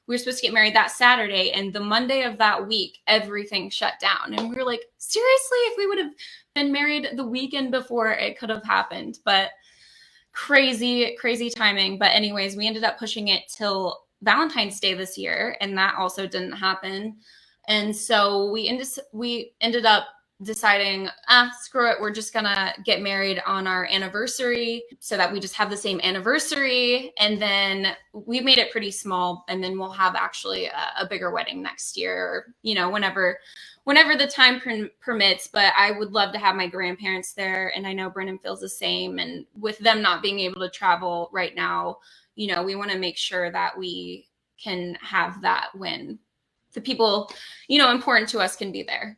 we were supposed to get married that Saturday, and the Monday of that week, everything shut down. And we were like, seriously, if we would have been married the weekend before, it could have happened. But crazy timing. But anyways, we ended up pushing it till Valentine's Day this year, and that also didn't happen. And so we ended up deciding, screw it, we're just gonna get married on our anniversary so that we just have the same anniversary. And then we made it pretty small, and then we'll have actually a bigger wedding next year, or, you know, whenever the time permits. But I would love to have my grandparents there, and I know Brennan feels the same. And with them not being able to travel right now, you know, we want to make sure that we can have that when the people, you know, important to us can be there.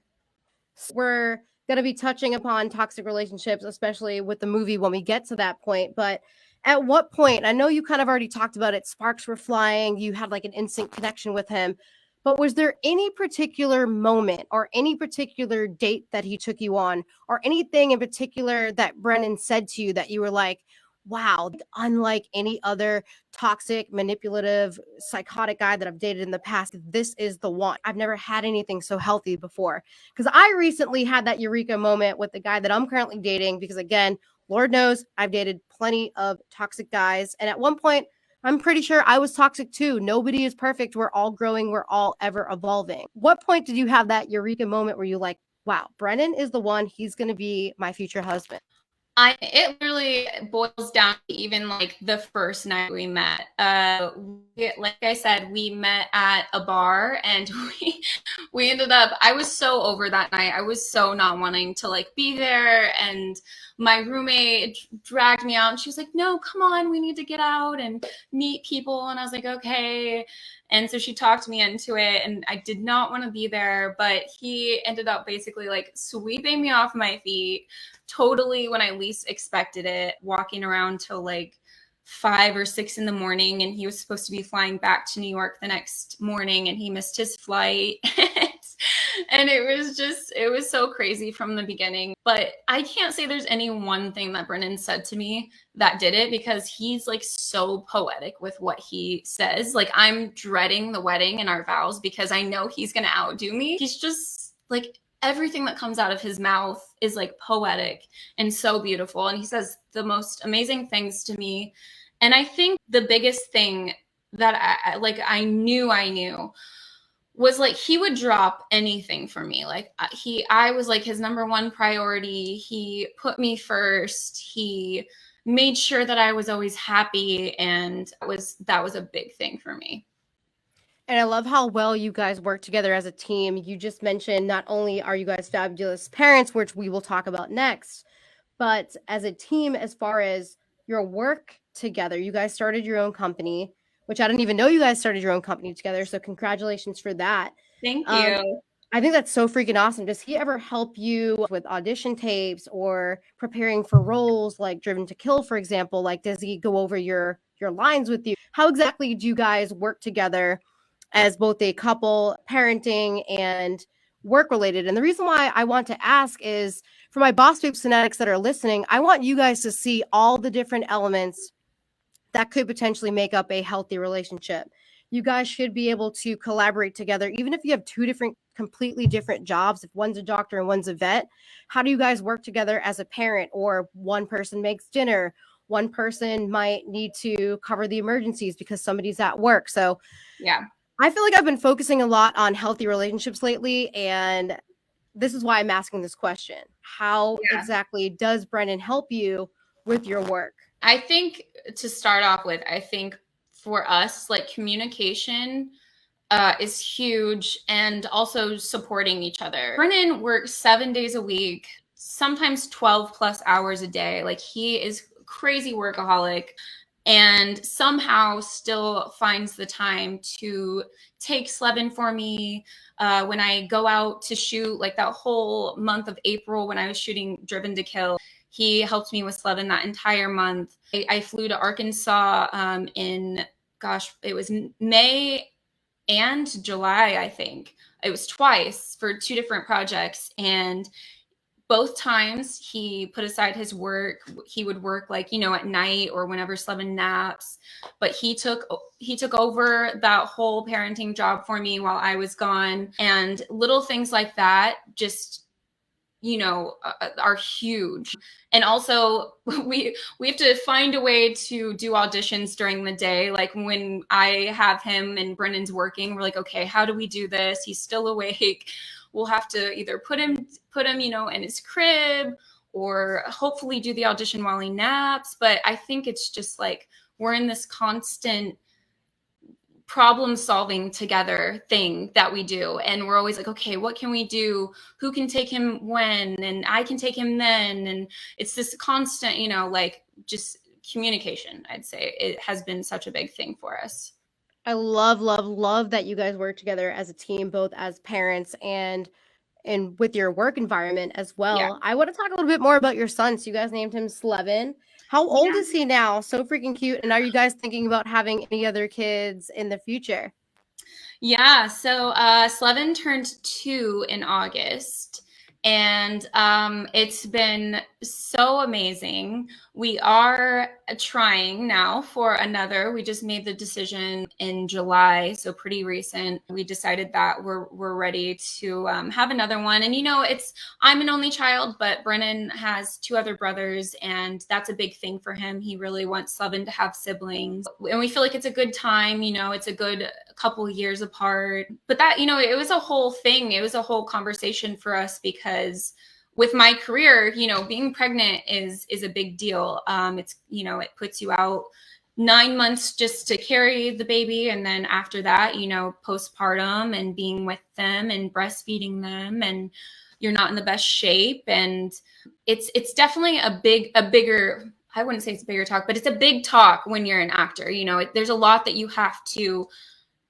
We're going to be touching upon toxic relationships, especially with the movie when we get to that point. But at what point, I know you kind of already talked about it, sparks were flying, you had like an instant connection with him, but was there any particular moment or any particular date that he took you on, or anything in particular that Brennan said to you that you were like, wow, unlike any other toxic, manipulative, psychotic guy that I've dated in the past, this is the one. I've never had anything so healthy before. Because I recently had that eureka moment with the guy that I'm currently dating, because again, Lord knows I've dated plenty of toxic guys. And at one point, I'm pretty sure I was toxic too. Nobody is perfect. We're all growing. We're all ever evolving. What point did you have that eureka moment where you're like, wow, Brennan is the one. He's going to be my future husband? It literally boils down to even like the first night we met. Like I said, we met at a bar, and we ended up, I was so over that night. I was so not wanting to like be there. And my roommate dragged me out, and she was like, no, come on, we need to get out and meet people. And I was like, okay. And so she talked me into it, and I did not want to be there, but he ended up basically like sweeping me off my feet totally when I least expected it, walking around till like 5 or 6 in the morning. And he was supposed to be flying back to New York the next morning, and he missed his flight. And it was so crazy from the beginning. But I can't say there's any one thing that Brennan said to me that did it, because he's like so poetic with what he says. Like, I'm dreading the wedding and our vows because I know he's going to outdo me. He's just like, everything that comes out of his mouth is like poetic and so beautiful. And he says the most amazing things to me. And I think the biggest thing that I knew was like, he would drop anything for me. Like I was like his number one priority. He put me first. He made sure that I was always happy. And that was a big thing for me. And I love how well you guys work together as a team. You just mentioned not only are you guys fabulous parents, which we will talk about next, but as a team, as far as your work together, you guys started your own company, which I didn't even know you guys started your own company together. So congratulations for that. Thank you. I think that's so freaking awesome. Does he ever help you with audition tapes or preparing for roles like Driven to Kill, for example? Like, does he go over your lines with you? How exactly do you guys work together as both a couple, parenting and work related? And the reason why I want to ask is, for my BosBabes fanatics that are listening, I want you guys to see all the different elements that could potentially make up a healthy relationship. You guys should be able to collaborate together, even if you have two completely different jobs. If one's a doctor and one's a vet, how do you guys work together as a parent? Or one person makes dinner, one person might need to cover the emergencies because somebody's at work. So yeah, I feel like I've been focusing a lot on healthy relationships lately, and this is why I'm asking this question. How exactly does Brennan help you with your work? I think to start off with, I think for us, like, communication is huge, and also supporting each other. Brennan works 7 days a week, sometimes 12 plus hours a day. Like, he is crazy workaholic, and somehow still finds the time to take Sleven for me. When I go out to shoot, like that whole month of April when I was shooting Driven to Kill, he helped me with Sleven that entire month. I flew to Arkansas in, it was May and July, I think. It was twice for 2 different projects. And both times he put aside his work. He would work like, at night or whenever Sleven naps, but he took over that whole parenting job for me while I was gone. And little things like that just are huge. And also we have to find a way to do auditions during the day. Like when I have him and Brennan's working, we're like, okay, how do we do this? He's still awake. We'll have to either put him, in his crib, or hopefully do the audition while he naps. But I think it's just like we're in this constant problem solving together thing that we do, and we're always like, okay, what can we do, who can take him when, and I can take him then, and it's this constant like just communication. I'd say it has been such a big thing for us. I love that you guys work together as a team, both as parents and with your work environment as well. Yeah. I want to talk a little bit more about your son. So you guys named him Sleven. How old is he now? So freaking cute. And are you guys thinking about having any other kids in the future? Yeah, so Sleven turned 2 in August, and it's been so amazing. We are trying now for another. We just made the decision in July, so pretty recent. We decided that we're ready to have another one. And I'm an only child, but Brennan has 2 other brothers, and that's a big thing for him. He really wants Sleven to have siblings, and we feel like it's a good time. It's a good couple years apart. But that, it was a whole thing. It was a whole conversation for us because with my career, being pregnant is a big deal. It's, it puts you out 9 months just to carry the baby. And then after that, postpartum and being with them and breastfeeding them, and you're not in the best shape. And it's definitely a bigger, I wouldn't say it's a bigger talk, but it's a big talk when you're an actor. There's a lot that you have to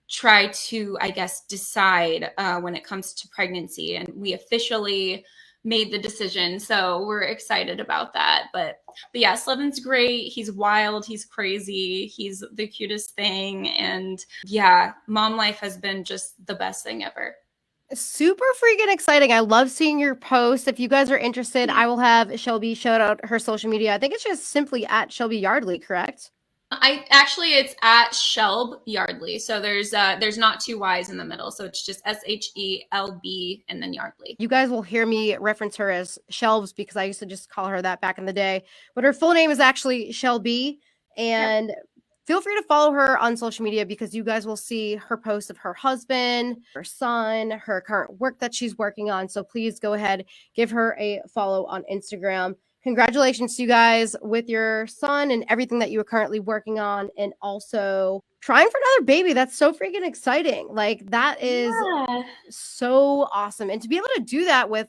try to, I guess, decide when it comes to pregnancy. And we officially made the decision, so we're excited about that. But yeah, Sleven's great. He's wild. He's crazy. He's the cutest thing. And yeah, mom life has been just the best thing ever. Super freaking exciting. I love seeing your posts. If you guys are interested, I will have Shelby shout out her social media. I think it's just simply at Shelby Yardley, correct? It's at Shelby Yardley. So there's not 2 Y's in the middle. So it's just SHELB and then Yardley. You guys will hear me reference her as Shelbs because I used to just call her that back in the day. But her full name is actually Shelby. And feel free to follow her on social media because you guys will see her posts of her husband, her son, her current work that she's working on. So please go ahead, give her a follow on Instagram. Congratulations to you guys with your son and everything that you are currently working on, and also trying for another baby. That's so freaking exciting. Like, that is so awesome. And to be able to do that with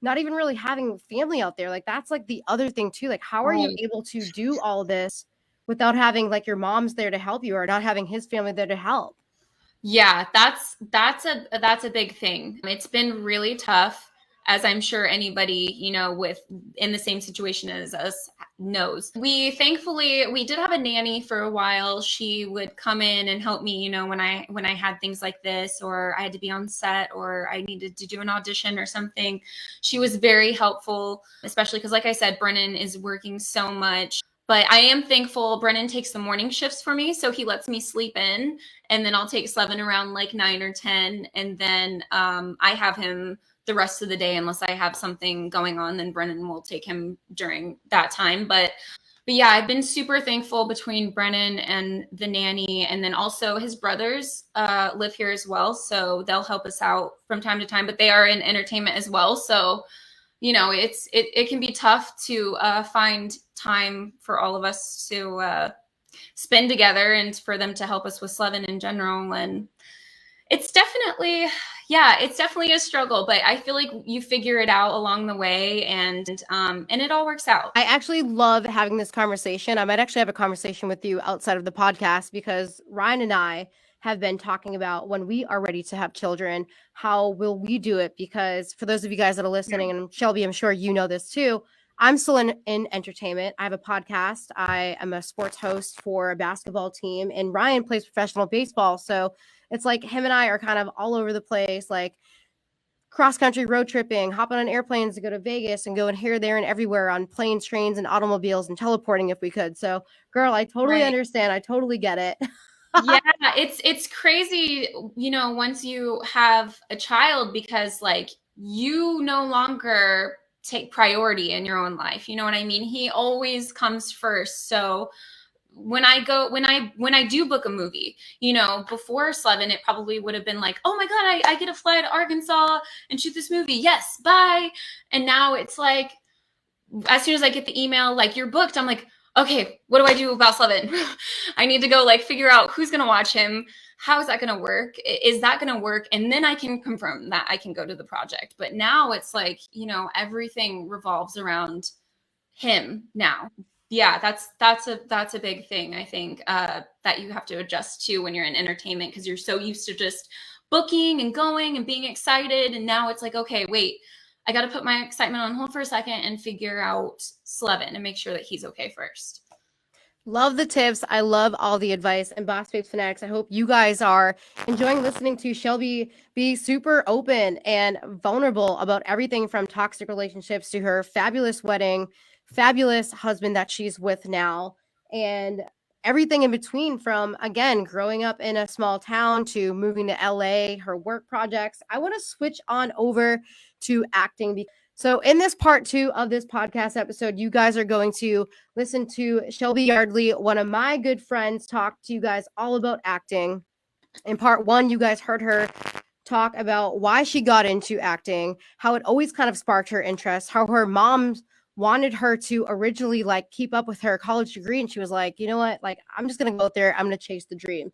not even really having family out there, like, that's like the other thing too. Like, how are you able to do all this without having like your mom's there to help you or not having his family there to help? Yeah, that's a big thing. It's been really tough, as I'm sure anybody, with in the same situation as us knows. We did have a nanny for a while. She would come in and help me, when I had things like this, or I had to be on set, or I needed to do an audition or something. She was very helpful, especially because, like I said, Brennan is working so much. But I am thankful Brennan takes the morning shifts for me, so he lets me sleep in, and then I'll take Sleven around like 9 or 10, and then I have him the rest of the day unless I have something going on. Then Brennan will take him during that time. But yeah, I've been super thankful between Brennan and the nanny, and then also his brothers live here as well, so they'll help us out from time to time. But they are in entertainment as well, so it can be tough to find time for all of us to spend together and for them to help us with Sleven in general. And it's definitely a struggle, but I feel like you figure it out along the way, and it all works out. I actually love having this conversation. I might actually have a conversation with you outside of the podcast because Ryan and I have been talking about when we are ready to have children, how will we do it? Because for those of you guys that are listening, and Shelby, I'm sure you know this too, I'm still in entertainment. I have a podcast. I am a sports host for a basketball team, and Ryan plays professional baseball. So it's like him and I are kind of all over the place. Like, cross-country road tripping, hopping on airplanes to go to Vegas and going here, there, and everywhere on planes, trains, and automobiles and teleporting if we could. So, girl, I totally Right. understand. I totally get it. Yeah, it's crazy, once you have a child because like you no longer take priority in your own life. You know what I mean? He always comes first. So when I do book a movie, before Sleven, it probably would have been like, oh my God, I get to fly to Arkansas and shoot this movie. Yes, bye. And now it's like, as soon as I get the email, like you're booked, I'm like, okay, what do I do about Sleven? I need to go like figure out who's going to watch him. How is that going to work? Is that going to work? And then I can confirm that I can go to the project. But now it's like, everything revolves around him now. Yeah, that's a big thing, I think, that you have to adjust to when you're in entertainment, because you're so used to just booking and going and being excited. And now it's like, okay, wait, I got to put my excitement on hold for a second and figure out Sleven and make sure that he's okay first. Love the tips. I love all the advice. And Boss Babes Fanatics, I hope you guys are enjoying listening to Shelby be super open and vulnerable about everything from toxic relationships to her fabulous wedding, fabulous husband that she's with now, and everything in between, from, again, growing up in a small town to moving to LA, her work projects. I want to switch on over to acting. So, in this part 2 of this podcast episode, you guys are going to listen to Shelby Yardley, one of my good friends, talk to you guys all about acting. In part 1, you guys heard her talk about why she got into acting, how it always kind of sparked her interest, how her mom wanted her to originally like keep up with her college degree, and she was like, you know what, like, I'm just gonna go out there, I'm gonna chase the dream.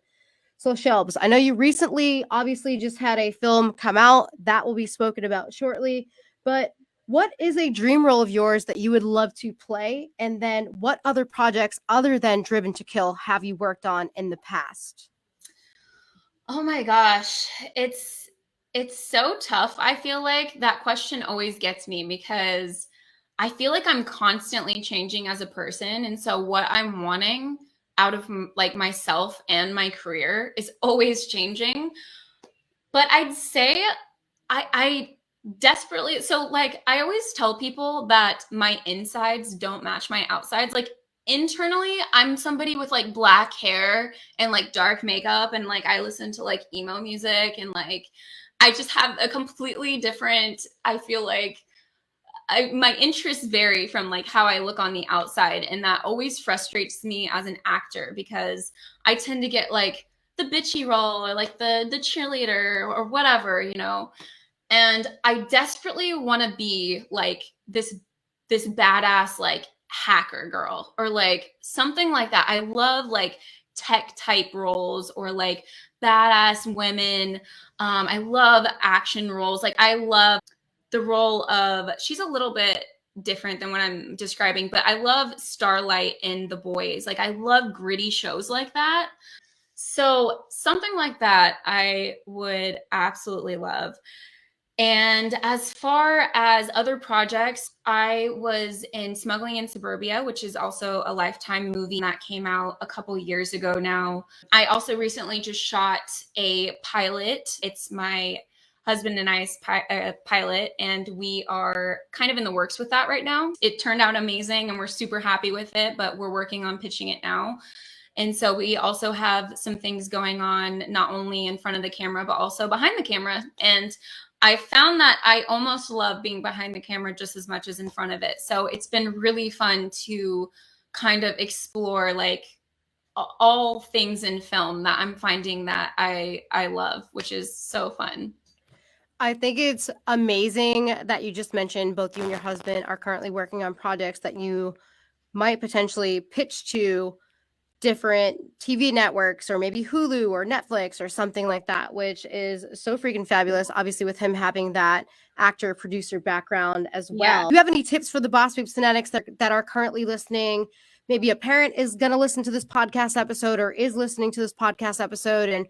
So, Shelbs, I know you recently obviously just had a film come out that will be spoken about shortly, but what is a dream role of yours that you would love to play? And then what other projects other than Driven to Kill have you worked on in the past? Oh my gosh, it's so tough. I feel like that question always gets me because I feel like I'm constantly changing as a person, and so what I'm wanting out of like myself and my career is always changing. But I'd say I desperately, so like I always tell people that my insides don't match my outsides. Like internally, I'm somebody with like black hair and like dark makeup, and like I listen to like emo music, and like I just have a completely different, I feel like my interests vary from like how I look on the outside, and that always frustrates me as an actor because I tend to get like the bitchy role or like the cheerleader or whatever. And I desperately want to be like this badass like hacker girl or like something like that. I love like tech type roles or like badass women. I love action roles. Like I love the role of, she's a little bit different than what I'm describing, but I love Starlight in The Boys. Like I love gritty shows like that. So something like that I would absolutely love. And as far as other projects, I was in Smuggling in Suburbia, which is also a Lifetime movie that came out a couple years ago now. I also recently just shot a pilot. It's my husband and I's pilot, and we are kind of in the works with that right now. It turned out amazing, and we're super happy with it, but we're working on pitching it now. And so we also have some things going on, not only in front of the camera, but also behind the camera. And I found that I almost love being behind the camera just as much as in front of it. So it's been really fun to kind of explore like all things in film that I'm finding that I love, which is so fun. I think it's amazing that you just mentioned both you and your husband are currently working on projects that you might potentially pitch to different TV networks or maybe Hulu or Netflix or something like that, which is so freaking fabulous. Obviously, with him having that actor producer background as well. Yeah. Do you have any tips for the Boss Babes fanatics that are currently listening? Maybe a parent is going to listen to this podcast episode or is listening to this podcast episode, and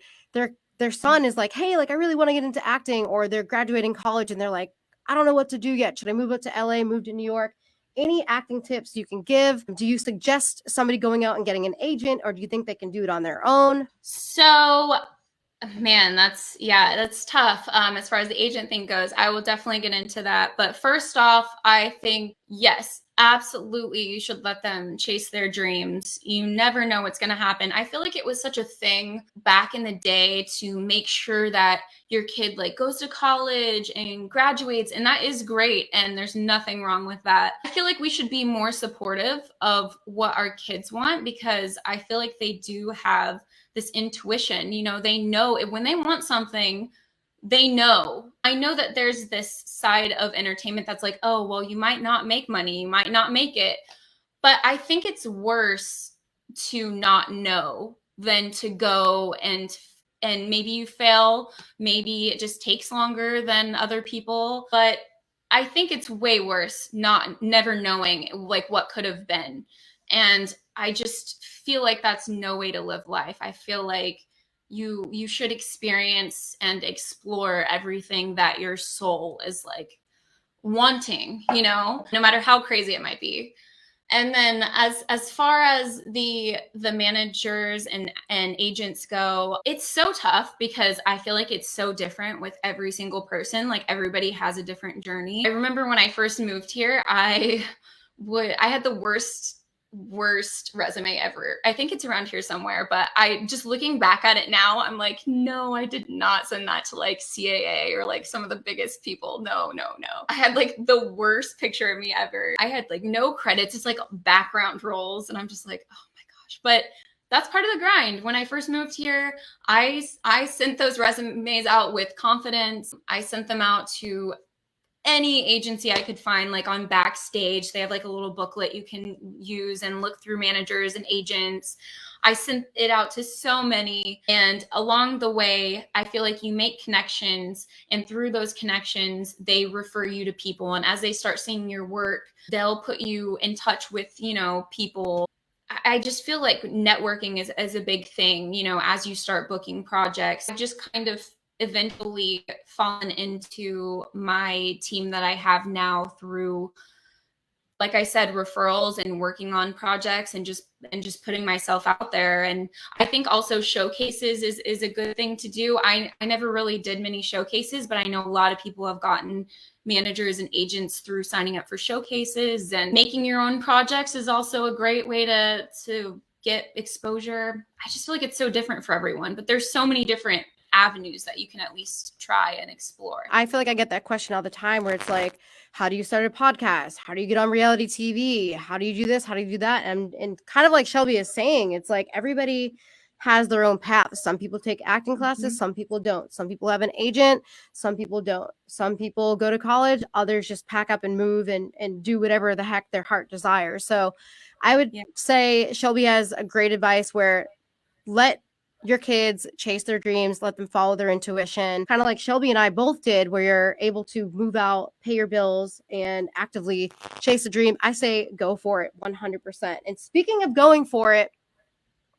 their son is like, hey, like I really want to get into acting, or they're graduating college and they're like, I don't know what to do yet. Should I move up to LA, move to New York? Any acting tips you can give? Do you suggest somebody going out and getting an agent, or do you think they can do it on their own? So Man, that's tough. As far as the agent thing goes, I will definitely get into that. But first off, I think yes, absolutely, you should let them chase their dreams. You never know what's going to happen. I feel like it was such a thing back in the day to make sure that your kid like goes to college and graduates, and that is great, and there's nothing wrong with that. I feel like we should be more supportive of what our kids want because I feel like they do have this intuition. They know when they want something, they know. I know that there's this side of entertainment that's like, oh, well, you might not make money, you might not make it. But I think it's worse to not know than to go and maybe you fail, maybe it just takes longer than other people, but I think it's way worse not never knowing like what could have been. And I just feel like that's no way to live life. I feel like you should experience and explore everything that your soul is like wanting, no matter how crazy it might be. And then as far as the managers and agents go, it's so tough because I feel like it's so different with every single person. Like everybody has a different journey. I remember when I first moved here, I had the worst resume ever. I think it's around here somewhere, but I just looking back at it now, I'm like, no, I did not send that to like CAA or like some of the biggest people. No, no, no. I had like the worst picture of me ever. I had like no credits. It's like background roles. And I'm just like, oh my gosh. But that's part of the grind. When I first moved here, I sent those resumes out with confidence. I sent them out to any agency I could find, like on Backstage. They have like a little booklet you can use and look through managers and agents. I sent it out to so many. And along the way, I feel like you make connections. And through those connections, they refer you to people. And as they start seeing your work, they'll put you in touch with, people. I just feel like networking is a big thing, as you start booking projects. I've just kind of eventually fallen into my team that I have now through, like I said, referrals and working on projects and just putting myself out there. And I think also showcases is a good thing to do. I never really did many showcases, but I know a lot of people have gotten managers and agents through signing up for showcases, and making your own projects is also a great way to get exposure. I just feel like it's so different for everyone, but there's so many different avenues that you can at least try and explore. I feel like I get that question all the time where it's like, how do you start a podcast? How do you get on reality TV? How do you do this? How do you do that? And kind of like Shelby is saying, it's like everybody has their own path. Some people take acting classes, some people don't. Some people have an agent, some people don't. Some people go to college, others just pack up and move and do whatever the heck their heart desires. So I would say Shelby has a great advice where let your kids chase their dreams, let them follow their intuition, kind of like Shelby and I both did, where you're able to move out, pay your bills, and actively chase a dream. I say go for it 100%. And speaking of going for it,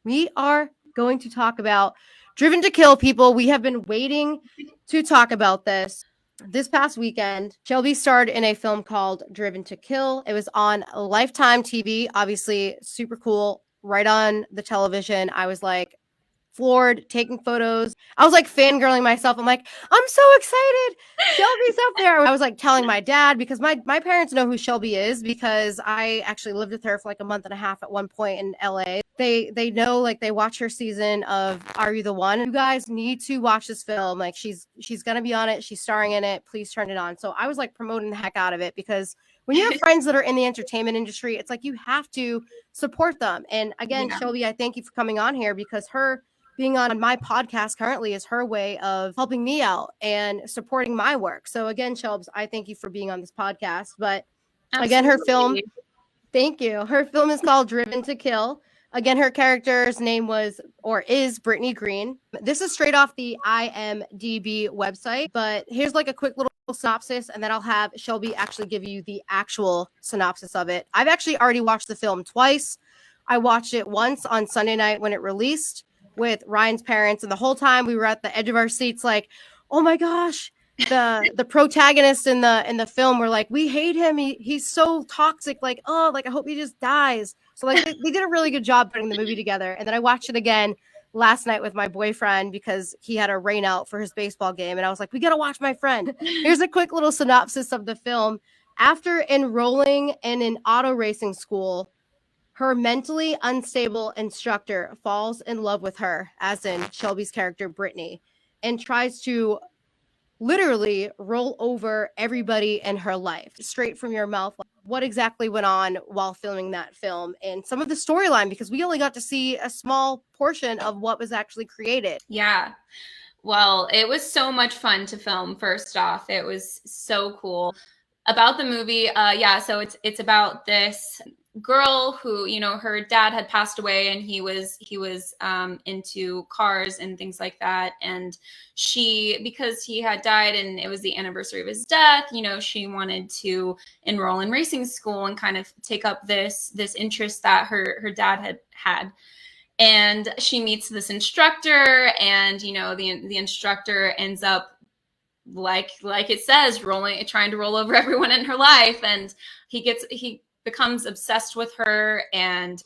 we are going to talk about Driven to Kill, people. We have been waiting to talk about this. This past weekend, Shelby starred in a film called Driven to Kill. It was on Lifetime TV, obviously super cool, right on the television. I was like, floored, taking photos. I was like fangirling myself. I'm like, I'm so excited. Shelby's up there. I was like telling my dad, because my parents know who Shelby is, because I actually lived with her for like a month and a half at one point in LA. They know, like they watch her season of Are You the One? You guys need to watch this film. Like she's gonna be on it. She's starring in it. Please turn it on. So I was like promoting the heck out of it, because when you have friends that are in the entertainment industry, it's like you have to support them. And again, Shelby, I thank you for coming on here, because her being on my podcast currently is her way of helping me out and supporting my work. So again, Shelbs, I thank you for being on this podcast. But again, her film, thank you. Her film is called Driven to Kill. Again, her character's name is Brittany Green. This is straight off the IMDb website, but here's like a quick little synopsis, and then I'll have Shelby actually give you the actual synopsis of it. I've actually already watched the film twice. I watched it once on Sunday night when it released with Ryan's parents, and the whole time we were at the edge of our seats like, oh my gosh, the protagonists in the film were like, we hate him, he's so toxic, like, oh, like I hope he just dies. So like they did a really good job putting the movie together. And then I watched it again last night with my boyfriend because he had a rain out for his baseball game. And I was like, we got to watch My Friend. Here's a quick little synopsis of the film. After enrolling in an auto racing school, her mentally unstable instructor falls in love with her, as in Shelby's character, Brittany, and tries to literally roll over everybody in her life. Straight from your mouth, what exactly went on while filming that film and some of the storyline, because we only got to see a small portion of what was actually created. Yeah. Well, it was so much fun to film. First off, it was so cool. About the movie, so it's about this girl who, you know, her dad had passed away, and he was into cars and things like that, and she, because he had died and it was the anniversary of his death, you know, she wanted to enroll in racing school and kind of take up this interest that her dad had. And she meets this instructor, and you know, the instructor ends up, like it says, trying to roll over everyone in her life, and he becomes obsessed with her and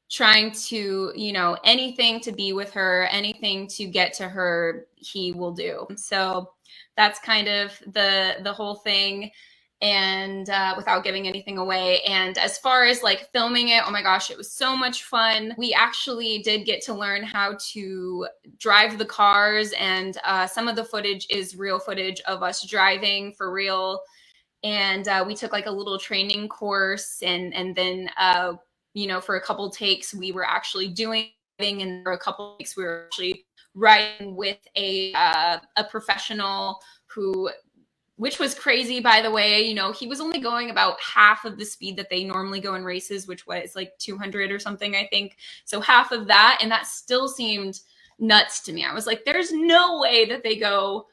trying to, you know, anything to be with her, anything to get to her, he will do. So that's kind of the whole thing. And without giving anything away. And as far as like filming it, oh my gosh, it was so much fun. We actually did get to learn how to drive the cars, and some of the footage is real footage of us driving for real. And we took like a little training course, and then you know, for a couple takes we were actually doing, and for a couple takes we were actually riding with a professional who, which was crazy, by the way. You know, he was only going about half of the speed that they normally go in races, which was like 200 or something, I think. So half of that, and that still seemed nuts to me. I was like, there's no way that they go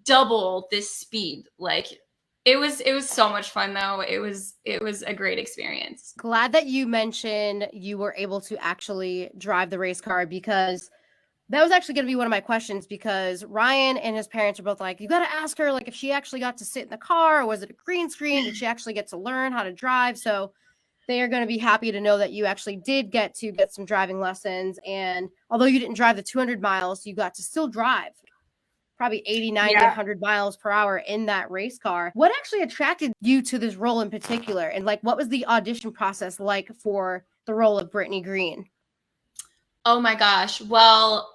double this speed. Like, it was so much fun though. It was a great experience. Glad that you mentioned you were able to actually drive the race car, because that was actually going to be one of my questions, because Ryan and his parents are both like, you got to ask her, like, if she actually got to sit in the car, or was it a green screen? Did she actually get to learn how to drive? So they are going to be happy to know that you actually did get some driving lessons. And although you didn't drive the 200 miles, you got to still drive probably 80, 90, 100 miles per hour in that race car. What actually attracted you to this role in particular? And like, what was the audition process like for the role of Brittany Green? Oh my gosh. Well,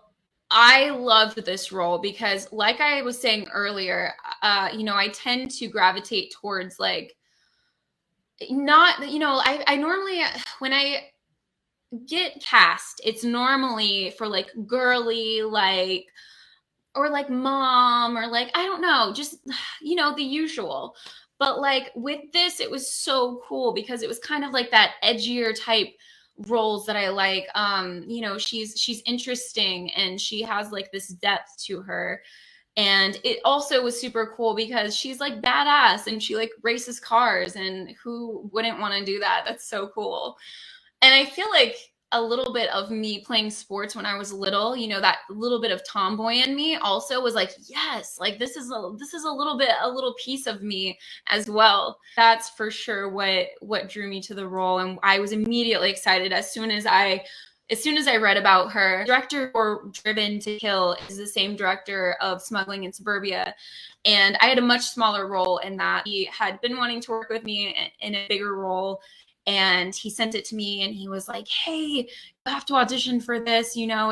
I loved this role because, like I was saying earlier, you know, I tend to gravitate towards like, not, you know, I normally, when I get cast, it's normally for like girly, like, or like mom, or like, I don't know, just, you know, the usual. But like with this, it was so cool because it was kind of like that edgier type roles that I like. You know, she's interesting, and she has like this depth to her. And it also was super cool because she's like badass, and she like races cars, and who wouldn't want to do that? That's so cool. And I feel like a little bit of me playing sports when I was little, you know, that little bit of tomboy in me also was like, yes, like this is a little piece of me as well. That's for sure what drew me to the role. And I was immediately excited as soon as I read about her. Director for Driven to Kill is the same director of Smuggling in Suburbia. And I had a much smaller role in that. He had been wanting to work with me in a bigger role. And he sent it to me, and he was like, hey, you have to audition for this. You know,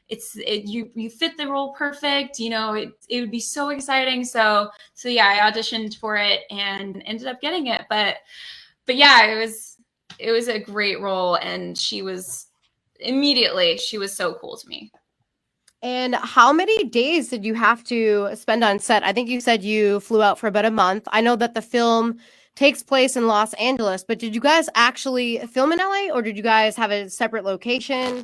you fit the role perfect. You know, it would be so exciting. So yeah, I auditioned for it and ended up getting it. But yeah, it was a great role, and she was so cool to me. And how many days did you have to spend on set? I think you said you flew out for about a month. I know that the film takes place in Los Angeles, but did you guys actually film in LA, or did you guys have a separate location?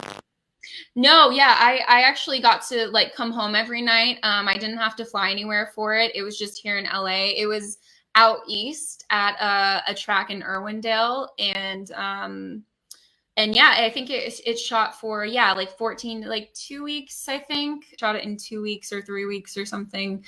No, yeah, I actually got to like come home every night. I didn't have to fly anywhere for it. It was just here in LA. It was out east at a track in Irwindale, and yeah, I think it shot for, yeah, like 2 weeks, I think. Shot it in 2 weeks or 3 weeks or something.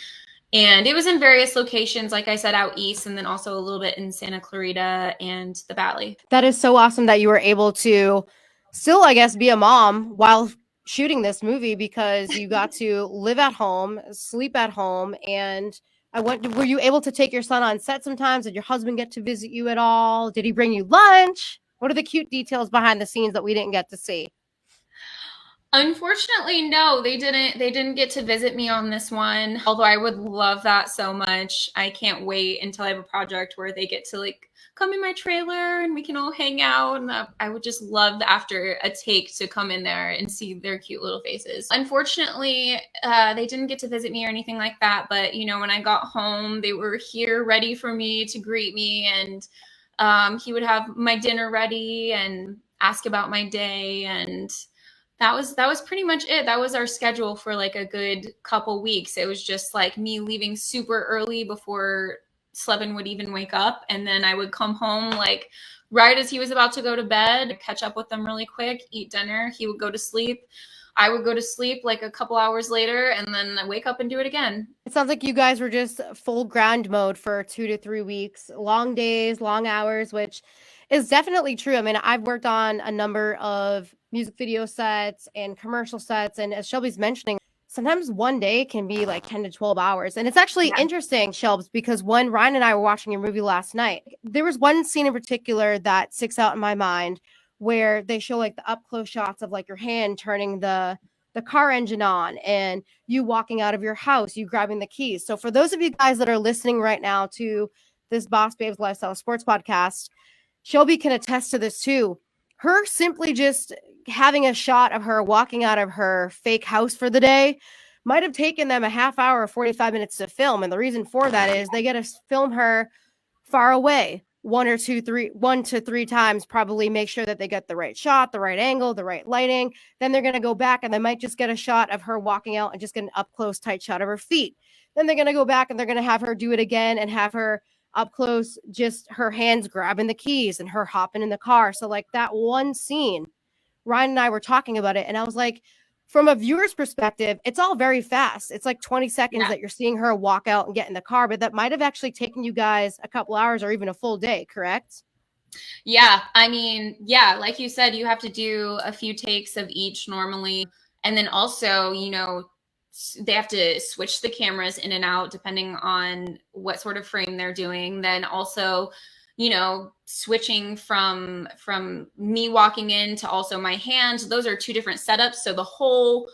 And it was in various locations, like I said, out east, and then also a little bit in Santa Clarita and the Valley. That is so awesome that you were able to still, I guess, be a mom while shooting this movie because you got to live at home, sleep at home, and were you able to take your son on set sometimes? Did your husband get to visit you at all? Did he bring you lunch? What are the cute details behind the scenes that we didn't get to see? Unfortunately, no, they didn't get to visit me on this one. Although I would love that so much. I can't wait until I have a project where they get to like come in my trailer and we can all hang out. And I would just love after a take to come in there and see their cute little faces. Unfortunately, they didn't get to visit me or anything like that. But you know, when I got home, they were here ready for me to greet me, and he would have my dinner ready and ask about my day, and that was pretty much it. That was our schedule for like a good couple weeks. It was just like me leaving super early before Sleven would even wake up, and then I would come home like right as he was about to go to bed, catch up with them really quick, eat dinner. He would go to sleep. I would go to sleep like a couple hours later, and then I wake up and do it again. It sounds like you guys were just full grind mode for 2 to 3 weeks, long days, long hours, which is definitely true. I mean, I've worked on a number of music video sets and commercial sets, and as Shelby's mentioning, sometimes one day can be like 10 to 12 hours. And it's actually interesting, Shelbs, because when Ryan and I were watching your movie last night, there was one scene in particular that sticks out in my mind where they show like the up close shots of like your hand turning the car engine on and you walking out of your house, you grabbing the keys. So for those of you guys that are listening right now to this Boss Babes Lifestyle Sports podcast, Shelby can attest to this too. Her simply just having a shot of her walking out of her fake house for the day might have taken them a half hour or 45 minutes to film. And the reason for that is they get to film her far away, one to three times, probably make sure that they get the right shot, the right angle, the right lighting. Then they're going to go back and they might just get a shot of her walking out and just get an up close, tight shot of her feet. Then they're going to go back and they're going to have her do it again and have her up close, just her hands grabbing the keys and her hopping in the car. So like that one scene, Ryan and I were talking about it, and I was like, from a viewer's perspective, it's all very fast. It's like 20 seconds that you're seeing her walk out and get in the car, but that might have actually taken you guys a couple hours or even a full day, correct? Yeah, I mean, yeah, like you said, you have to do a few takes of each normally. And then also, you know, they have to switch the cameras in and out depending on what sort of frame they're doing. Then also, you know, switching from me walking in to also my hands. Those are two different setups. So the whole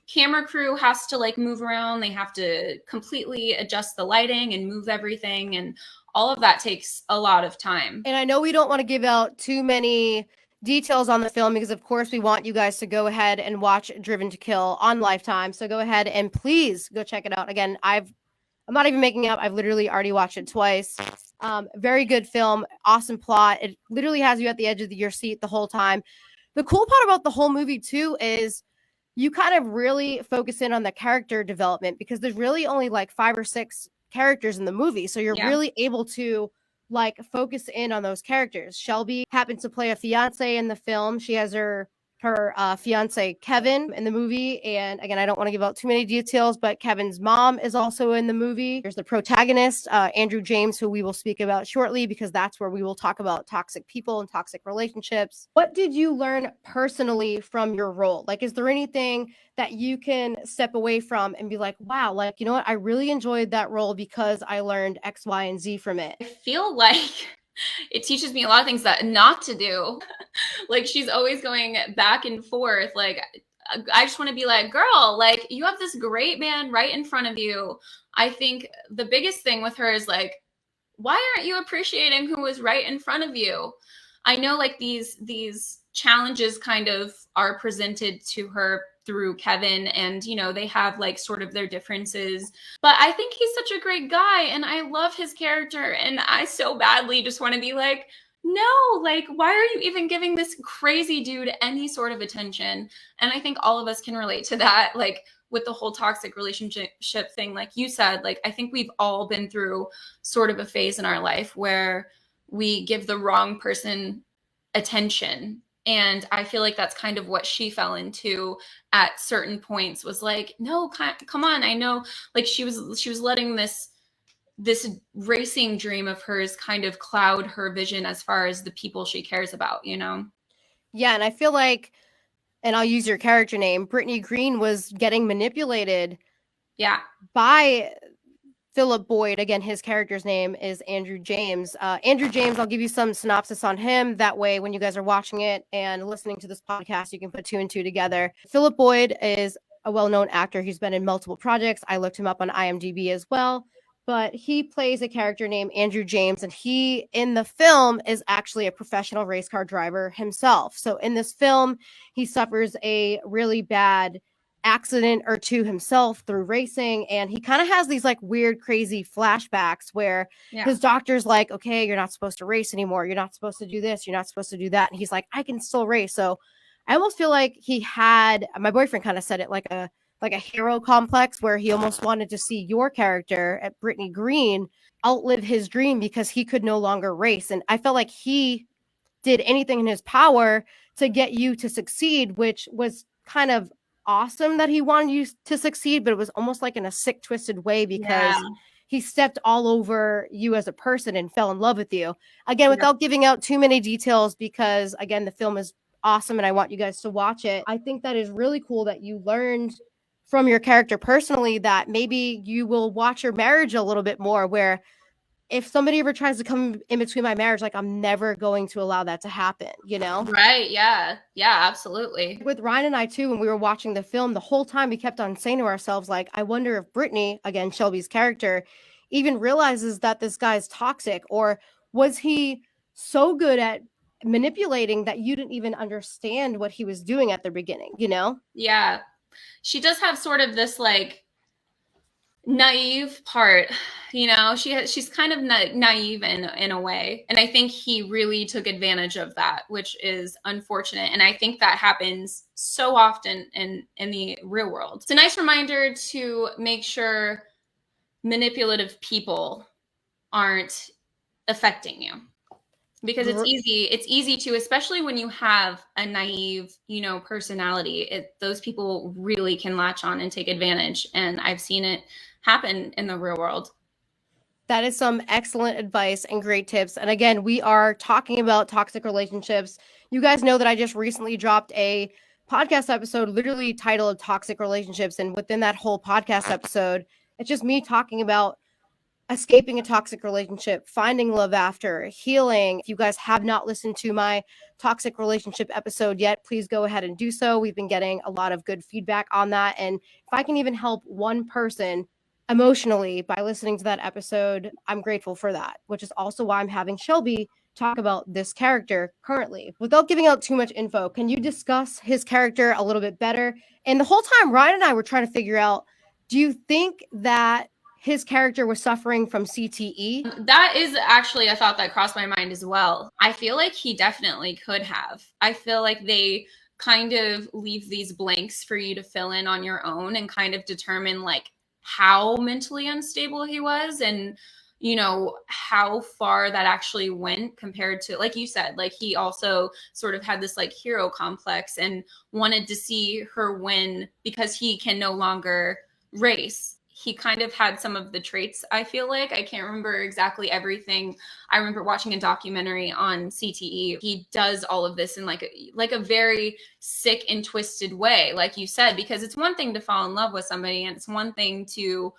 camera crew has to like move around. They have to completely adjust the lighting and move everything, and all of that takes a lot of time. And I know we don't want to give out too many details on the film because of course we want you guys to go ahead and watch Driven to Kill on Lifetime. So go ahead and please go check it out. Again, I'm not even making it up. I've literally already watched it twice. Very good film, awesome plot. It literally has you at the edge of your seat the whole time. The cool part about the whole movie too is you kind of really focus in on the character development because there's really only like 5 or 6 characters in the movie. So you're really able to like focus in on those characters. Shelby happens to play a fiance in the film. She has her fiance Kevin in the movie, and again, I don't want to give out too many details, but Kevin's mom is also in the movie. There's the protagonist, Andrew James, who we will speak about shortly because that's where we will talk about toxic people and toxic relationships. What did you learn personally from your role? Like, is there anything that you can step away from and be like, wow, like, you know what, I really enjoyed that role because I learned X, Y, and Z from it? I feel like it teaches me a lot of things that not to do. Like she's always going back and forth. Like I just want to be like, girl, like you have this great man right in front of you. I think the biggest thing with her is like, why aren't you appreciating who is right in front of you? I know like these challenges kind of are presented to her through Kevin, and you know they have like sort of their differences, but I think he's such a great guy and I love his character, and I so badly just want to be like, no, like why are you even giving this crazy dude any sort of attention? And I think all of us can relate to that, like with the whole toxic relationship thing. Like you said, like I think we've all been through sort of a phase in our life where we give the wrong person attention. And I feel like that's kind of what she fell into at certain points, was like, no, come on. I know, like she was letting this racing dream of hers kind of cloud her vision as far as the people she cares about, you know? Yeah, and I feel like and I'll use your character name, Brittany Green was getting manipulated Yeah. by Philip Boyd. Again, his character's name is Andrew James. Andrew James, I'll give you some synopsis on him. That way, when you guys are watching it and listening to this podcast, you can put 2 and 2 together. Philip Boyd is a well-known actor. He's been in multiple projects. I looked him up on IMDb as well. But he plays a character named Andrew James, and he, in the film, is actually a professional race car driver himself. So in this film, he suffers a really bad accident or two himself through racing, and he kind of has these like weird crazy flashbacks where his doctor's like, okay, you're not supposed to race anymore, you're not supposed to do this, you're not supposed to do that, and he's like, I can still race. So I almost feel like he had, my boyfriend kind of said it, like a hero complex, where he almost wanted to see your character at Brittany Green outlive his dream because he could no longer race. And I felt like he did anything in his power to get you to succeed, which was kind of awesome that he wanted you to succeed, but it was almost like in a sick, twisted way because he stepped all over you as a person and fell in love with you. Again, without giving out too many details, because again, the film is awesome and I want you guys to watch it. I think that is really cool that you learned from your character personally that maybe you will watch your marriage a little bit more, where if somebody ever tries to come in between my marriage, like, I'm never going to allow that to happen, you know? Right. Yeah. Yeah, absolutely. With Ryan and I too, when we were watching the film, the whole time we kept on saying to ourselves, like, I wonder if Brittany, again, Shelby's character, even realizes that this guy's toxic, or was he so good at manipulating that you didn't even understand what he was doing at the beginning, you know? Yeah. She does have sort of this like naive part, she's kind of naive in a way, and I think he really took advantage of that, which is unfortunate, and I think that happens so often in the real world. It's a nice reminder to make sure manipulative people aren't affecting you, because it's easy to, especially when you have a naive personality, those people really can latch on and take advantage, and I've seen it happen in the real world. That is some excellent advice and great tips. And again, we are talking about toxic relationships. You guys know that I just recently dropped a podcast episode literally titled Toxic Relationships, and within that whole podcast episode, it's just me talking about escaping a toxic relationship, finding love after, healing. If you guys have not listened to my toxic relationship episode yet, please go ahead and do so. We've been getting a lot of good feedback on that. And if I can even help one person emotionally by listening to that episode, I'm grateful for that, which is also why I'm having Shelby talk about this character currently. Without giving out too much info, can you discuss his character a little bit better? And the whole time, Ryan and I were trying to figure out, do you think that his character was suffering from CTE? That is actually a thought that crossed my mind as well. I feel like he definitely could have. I feel like they kind of leave these blanks for you to fill in on your own and kind of determine like how mentally unstable he was, and how far that actually went compared to, like you said, like he also sort of had this like hero complex and wanted to see her win because he can no longer race. He kind of had some of the traits, I feel like. I can't remember exactly everything. I remember watching a documentary on CTE. He does all of this in like a very sick and twisted way, like you said, because it's one thing to fall in love with somebody, and it's one thing to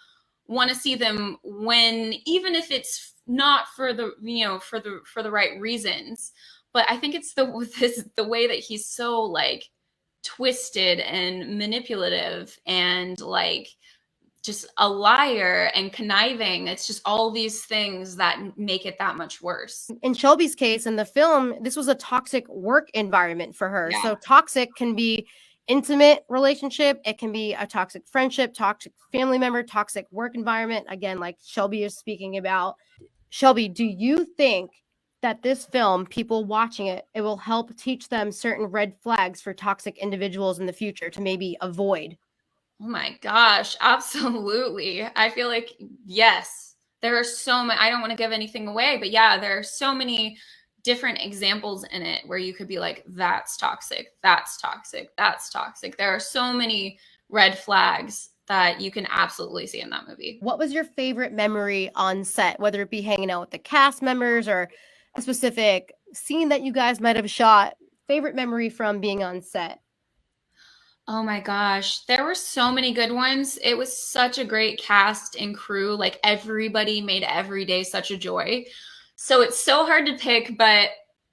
want to see them win, even if it's not for the for the right reasons. But I think it's the way that he's so like twisted and manipulative and like just a liar and conniving. It's just all these things that make it that much worse. In Shelby's case, in the film, this was a toxic work environment for her. Yeah. So toxic can be intimate relationship, it can be a toxic friendship, toxic family member, toxic work environment. Again, like Shelby is speaking about. Shelby, do you think that this film, people watching it, it will help teach them certain red flags for toxic individuals in the future to maybe avoid? Oh my gosh, absolutely. I feel like, yes, there are so many, I don't want to give anything away, but yeah, there are so many different examples in it where you could be like, that's toxic, that's toxic, that's toxic. There are so many red flags that you can absolutely see in that movie. What was your favorite memory on set, whether it be hanging out with the cast members or a specific scene that you guys might have shot? Favorite memory from being on set? Oh my gosh, there were so many good ones. It was such a great cast and crew. Like everybody made every day such a joy. So it's so hard to pick, but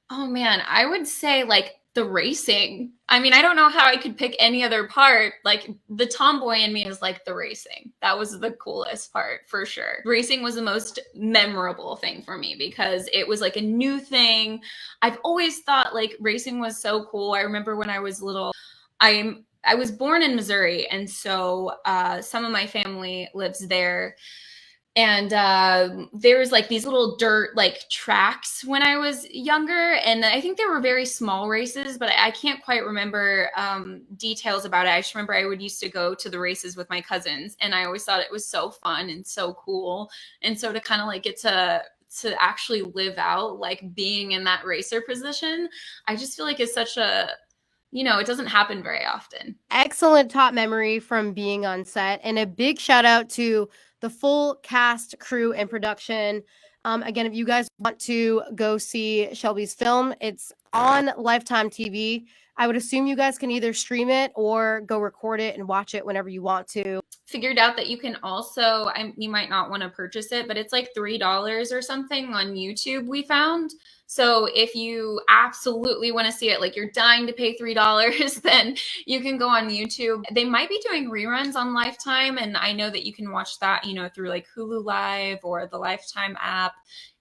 oh man, I would say like the racing. I mean, I don't know how I could pick any other part. Like the tomboy in me is like the racing. That was the coolest part for sure. Racing was the most memorable thing for me because it was like a new thing. I've always thought like racing was so cool. I remember when I was little, I was born in Missouri, and so some of my family lives there. And there was like these little dirt like tracks when I was younger, and I think they were very small races, but I can't quite remember details about it. I just remember I would used to go to the races with my cousins, and I always thought it was so fun and so cool. And so to kind of like get to actually live out like being in that racer position, I just feel like it's such a, it doesn't happen very often. Excellent top memory from being on set, and a big shout out to the full cast, crew, and production. Again, if you guys want to go see Shelby's film, it's on Lifetime TV. I would assume you guys can either stream it or go record it and watch it whenever you want to. Figured out that you can also, you might not want to purchase it, but it's like $3 or something on YouTube we found. So if you absolutely want to see it, like you're dying to pay $3, then you can go on YouTube. They might be doing reruns on Lifetime, and I know that you can watch that, through like Hulu Live or the Lifetime app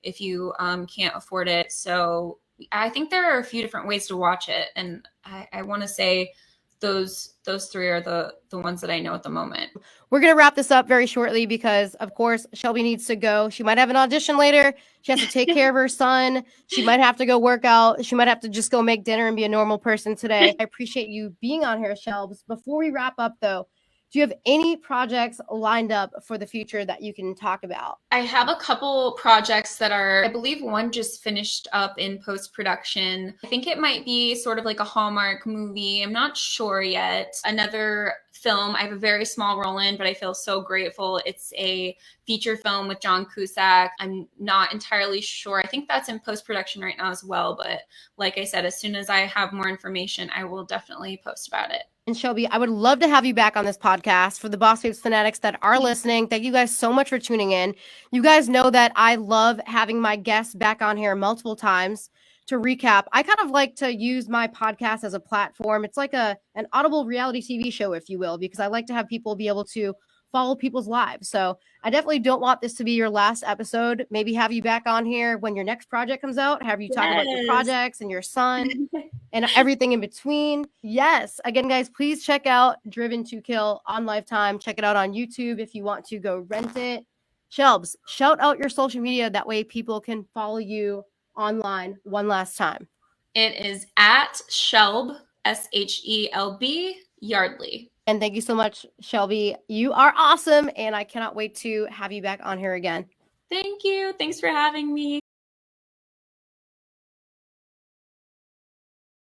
if you can't afford it. So I think there are a few different ways to watch it, and I want to say those three are the ones that I know at the moment. We're going to wrap this up very shortly because, of course, Shelby needs to go. She might have an audition later. She has to take care of her son. She might have to go work out. She might have to just go make dinner and be a normal person today. I appreciate you being on here, Shelbs. Before we wrap up, though, do you have any projects lined up for the future that you can talk about? I have a couple projects that are, I believe one just finished up in post-production. I think it might be sort of like a Hallmark movie. I'm not sure yet. Another film I have a very small role in, but I feel so grateful. It's a feature film with John Cusack. I'm not entirely sure. I think that's in post-production right now as well. But like I said, as soon as I have more information, I will definitely post about it. And Shelby, I would love to have you back on this podcast. For the BosBabes fanatics that are listening, thank you guys so much for tuning in. You guys know that I love having my guests back on here multiple times to recap. I kind of like to use my podcast as a platform. It's like an audible reality TV show, if you will, because I like to have people be able to follow people's lives. So I definitely don't want this to be your last episode. Maybe have you back on here when your next project comes out. Have you talk about your projects and your son and everything in between. Yes. Again, guys, please check out Driven to Kill on Lifetime. Check it out on YouTube if you want to go rent it. Shelbs, shout out your social media. That way people can follow you online one last time. It is at Shelb, Shelb Yardley. And thank you so much, Shelby. You are awesome, and I cannot wait to have you back on here again. Thank you. Thanks for having me.